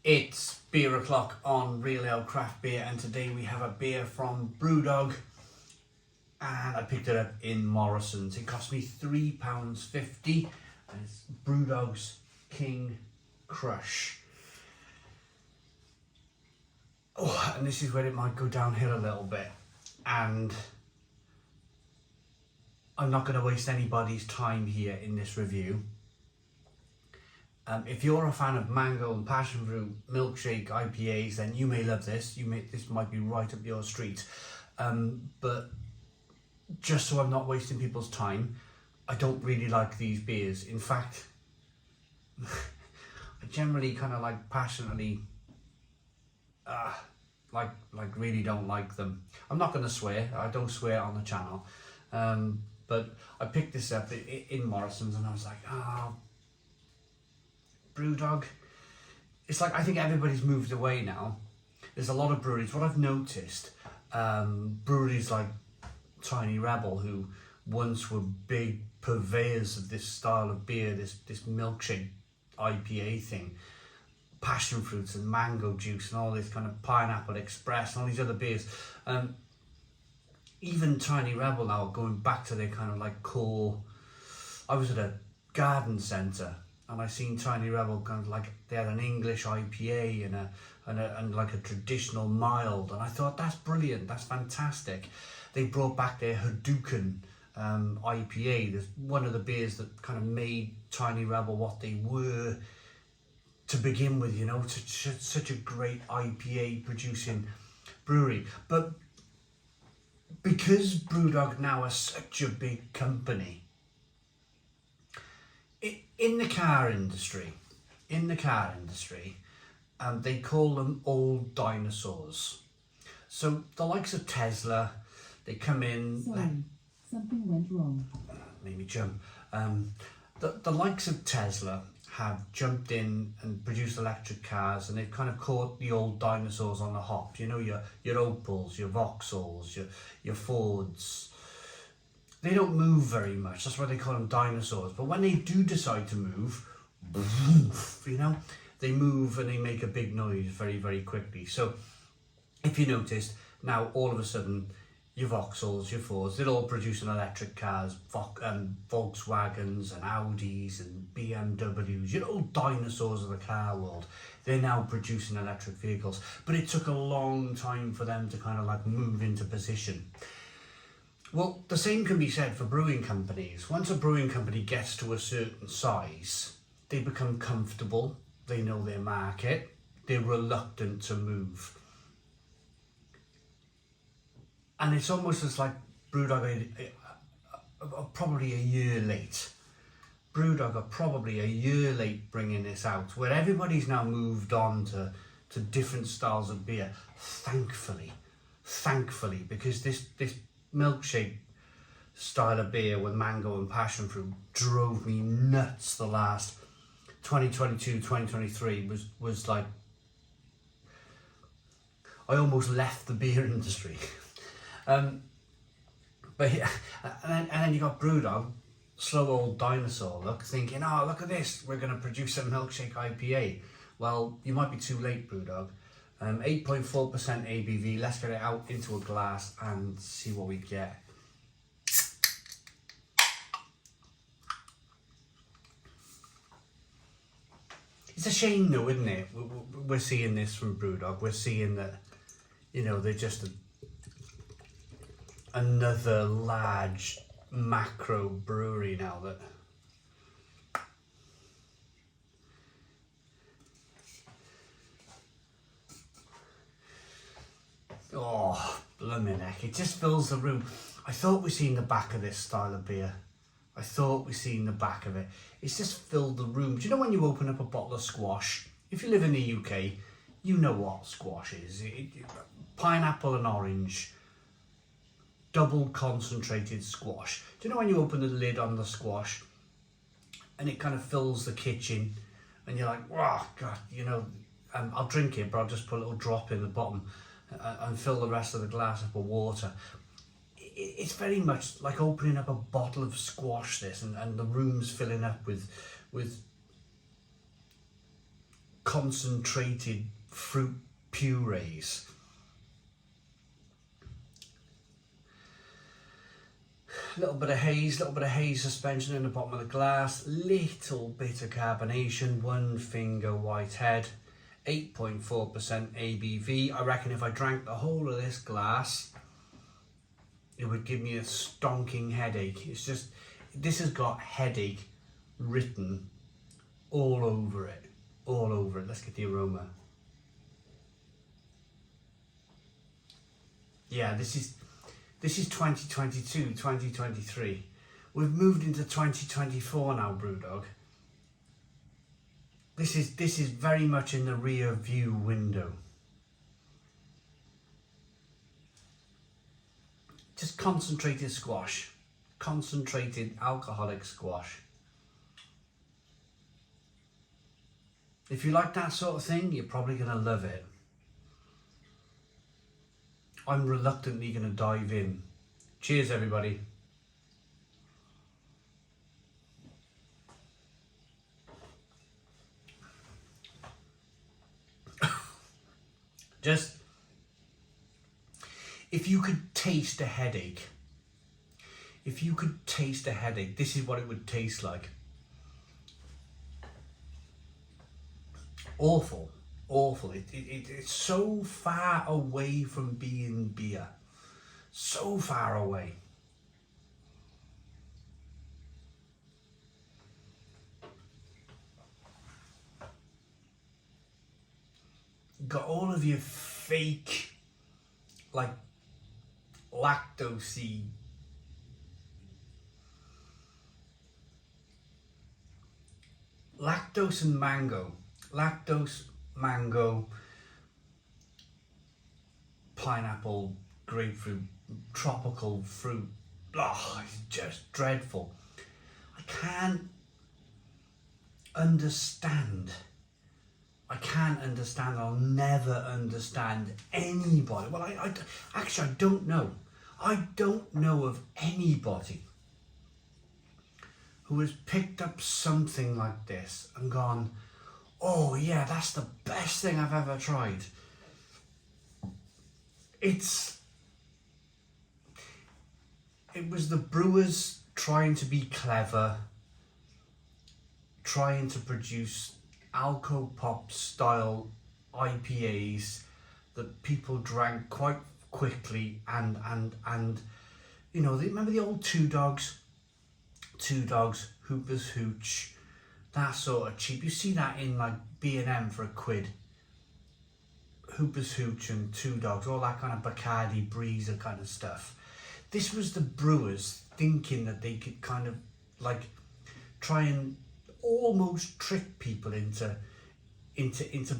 It's beer o'clock on Real Ale Craft Beer, and today we have a beer from Brewdog, and I picked it up in Morrisons. It cost me £3.50, and it's Brewdog's King Crush. Oh, and this is where it might go downhill a little bit, and I'm not going to waste anybody's time here in this review. If you're a fan of mango and passion fruit milkshake IPAs, then you may love this. This might be right up your street. But just so I'm not wasting people's time, I don't really like these beers. In fact, I generally kind of like passionately, really don't like them. I'm not going to swear. I don't swear on the channel. But I picked this up in Morrisons, and I was like, Brewdog. It's like, I think everybody's moved away now. There's a lot of breweries. What I've noticed, breweries like Tiny Rebel, who once were big purveyors of this style of beer, this milkshake IPA thing, passion fruits and mango juice and all this kind of pineapple express and all these other beers. Even Tiny Rebel now are going back to their kind of like core. I was at a garden centre, and I seen Tiny Rebel kind of like they had an English IPA and like a traditional mild, and I thought that's brilliant, that's fantastic. They brought back their Hadouken IPA. There's one of the beers that kind of made Tiny Rebel what they were to begin with, you know, such a great IPA producing brewery. But because Brewdog now is such a big company, in the car industry, they call them old dinosaurs. So the likes of Tesla, they come in. Sorry, something went wrong. Made me jump. The likes of Tesla have jumped in and produced electric cars, and they've kind of caught the old dinosaurs on the hop. You know, your Opels, your Vauxhalls, your Fords. They don't move very much. That's why they call them dinosaurs. But when they do decide to move, you know, they move and they make a big noise very, very quickly. So if you noticed, now all of a sudden, your Vauxhalls, your Fords, they're all producing electric cars, Volkswagens and Audis and BMWs, you know, dinosaurs of the car world. They're now producing electric vehicles. But it took a long time for them to kind of like move into position. Well, the same can be said for brewing companies. Once a brewing company gets to a certain size, they become comfortable, they know their market, they're reluctant to move. And it's almost as like Brewdog are probably a year late. Brewdog are probably a year late bringing this out, where everybody's now moved on to different styles of beer. Thankfully, because this milkshake style of beer with mango and passion fruit drove me nuts the last 2022, 2023 was like, I almost left the beer industry. But yeah, and then you got Brewdog, slow old dinosaur look, thinking, oh, look at this, we're going to produce a milkshake IPA. Well, you might be too late, Brewdog. 8.4% ABV. Let's get it out into a glass and see what we get. It's a shame though, isn't it? We're seeing this from Brewdog. We're seeing that, you know, they're just another large macro brewery now that oh, blimmin' heck, it just fills the room. I thought we seen the back of this style of beer. I thought we seen the back of it. It's just filled the room. Do you know when you open up a bottle of squash? If you live in the UK, you know what squash is. Pineapple and orange, double concentrated squash. Do you know when you open the lid on the squash and it kind of fills the kitchen and you're like, oh, God, you know, I'll drink it, but I'll just put a little drop in the bottom and fill the rest of the glass up with water. It's very much like opening up a bottle of squash, this, and the room's filling up with concentrated fruit purees. Little bit of haze suspension in the bottom of the glass, little bit of carbonation, one finger white head, 8.4% ABV. I reckon if I drank the whole of this glass, it would give me a stonking headache. It's just, this has got headache written all over it, all over it. Let's get the aroma. Yeah, this is 2022, 2023. We've moved into 2024 now, Brewdog. This is very much in the rear view window. Just concentrated squash, concentrated alcoholic squash. If you like that sort of thing, you're probably gonna love it. I'm reluctantly gonna dive in. Cheers, everybody. Just, if you could taste a headache, this is what it would taste like. Awful. It's so far away from being beer. So far away. Got all of your fake, like, lactose-y lactose and mango. Lactose, mango, pineapple, grapefruit, tropical fruit. Oh, it's just dreadful. I can't understand. I'll never understand anybody. Well, I don't know. I don't know of anybody who has picked up something like this and gone, oh yeah, that's the best thing I've ever tried. It was the brewers trying to be clever, trying to produce alco pop style IPAs that people drank quite quickly and you know, remember the old two dogs, Hooper's Hooch, that sort of cheap. You see that in like B&M for £1. Hooper's Hooch and Two Dogs, all that kind of Bacardi Breezer kind of stuff. This was the brewers thinking that they could kind of like try and almost trick people into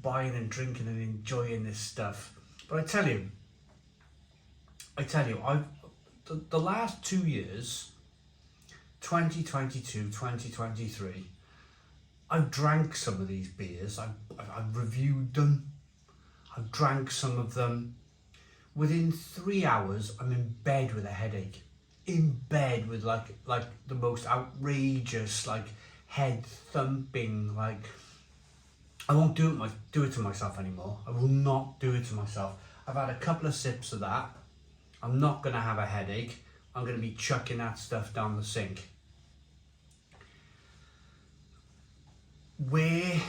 buying and drinking and enjoying this stuff. But I tell you, the last 2 years, 2022, 2023, I've drank some of these beers. I've reviewed them. I've drank some of them. Within 3 hours, I'm in bed with a headache. In bed with like the most outrageous, like head thumping, like I won't do it to myself anymore. I will not do it to myself. I've had a couple of sips of that. I'm not gonna have a headache. I'm gonna be chucking that stuff down the sink. Where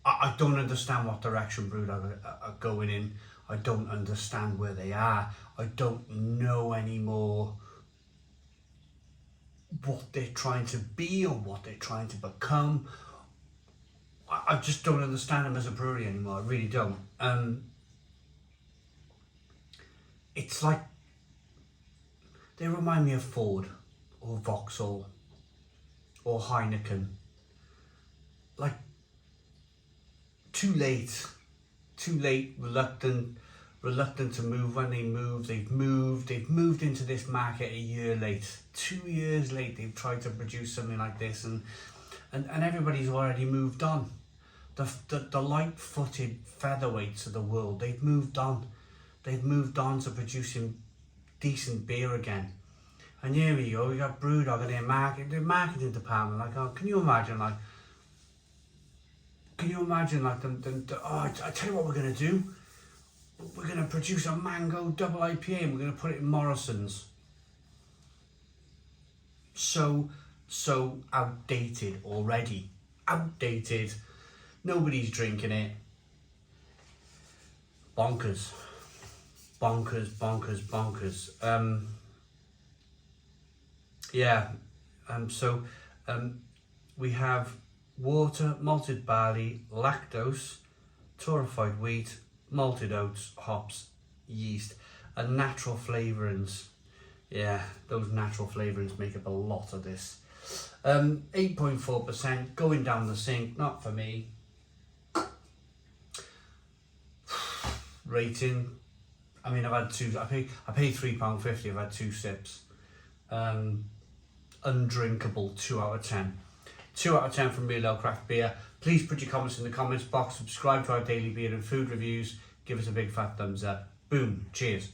I don't understand what direction Brewdog are going in. I don't understand where they are. I don't know anymore what they're trying to be or what they're trying to become. I just don't understand them as a brewery anymore. I really don't. It's like they remind me of Ford or Vauxhall or Heineken. Like too late, reluctant to move. When they move, they've moved into this market a year late, 2 years late. They've tried to produce something like this, and everybody's already moved on. The light-footed featherweights of the world, they've moved on to producing decent beer again. And here we go, we got Brewdog and their marketing department. Like, oh, can you imagine, like, Can you imagine like I tell you what we're going to do? We're going to produce a mango double IPA and we're going to put it in Morrisons. So outdated already. Outdated. Nobody's drinking it. Bonkers. Bonkers, bonkers, bonkers. We have water, malted barley, lactose, torrefied wheat, malted oats, hops, yeast, and natural flavourings. Yeah, those natural flavourings make up a lot of this. 8.4% going down the sink, not for me. Rating, I mean, I've had two, I paid £3.50, I've had 2 sips. Undrinkable, 2 out of 10. 2 out of 10 from Real Ale Craft Beer. Please put your comments in the comments box, subscribe to our daily beer and food reviews, give us a big fat thumbs up. Boom, cheers.